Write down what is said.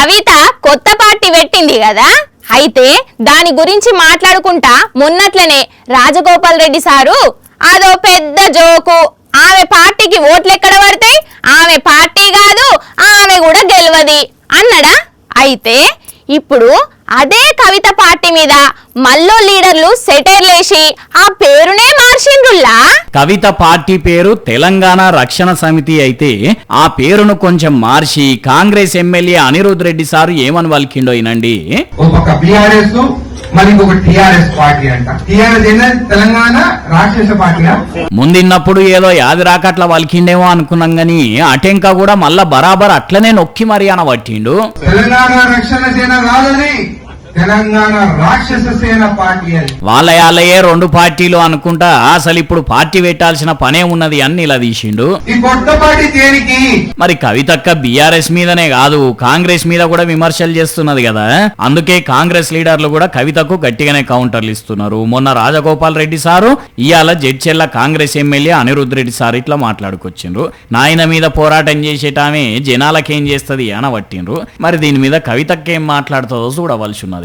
కవిత కొత్త పార్టీ పెట్టింది కదా, అయితే దాని గురించి మాట్లాడుకుంటా మొన్నట్లనే రాజగోపాల్ రెడ్డి సారు అదో పెద్ద జోకు, ఆమె పార్టీకి ఓట్లు ఎక్కడ పడతాయి, ఆమె పార్టీ కాదు, ఆమె కూడా గెలవది అన్నడా. అయితే ఇప్పుడు అదే కవిత పార్టీ మీద మల్లో లీడర్లు సెటైర్లేసి ఆ పేరునే మార్చిండ్రుల్లా. కవిత పార్టీ పేరు తెలంగాణ రక్షణ సమితి అయితే ఆ పేరును కొంచెం మార్చి కాంగ్రెస్ ఎమ్మెల్యే అనిరుద్ రెడ్డి సారు ఏమని వలికిండో ఇనండి. ఒక బీఆర్ఎస్ మరి ఇంకొక టీఆర్ఎస్ పార్టీ అంట. టీఆర్ఎస్ తెలంగాణ రాక్షస పార్టీగా ముందిన్నప్పుడు ఏదో యాది రాకట్ల వలికిండేమో అనుకున్నాం గాని అటెంకా కూడా మళ్ళా బరాబర్ అట్లనే నొక్కి మరి అనబట్టిండు. తెలంగాణ రక్షణ సేన కాదని తెలంగాణ రాక్షస సేన పార్టీ అని. వాళ్ళయే రెండు పార్టీలు అనుకుంటా అసలు ఇప్పుడు పార్టీ పెట్టాల్సిన పనే ఉన్నది అని ఇలా తీసిండు. ఈ కొత్త పార్టీ దేనికి? మరి కవితక్క బీఆర్ఎస్ మీదనే కాదు కాంగ్రెస్ మీద కూడా విమర్శలు చేస్తున్నది కదా, అందుకే కాంగ్రెస్ లీడర్లు కూడా కవితకు గట్టిగానే కౌంటర్లు ఇస్తున్నారు. మొన్న రాజగోపాల్ రెడ్డి సారు ఇవాళ జడ్చెల్ల కాంగ్రెస్ ఎమ్మెల్యే అనిరుద్ రెడ్డి సారు ఇట్లా మాట్లాడుకొచ్చిండ్రు. నాయన మీద పోరాటం చేసేటామే జనాలకేం చేస్తుంది అనబట్టిండ్రు. మరి దీని మీద కవితక్క ఏం మాట్లాడుతుందో చూడవలసి ఉన్నది.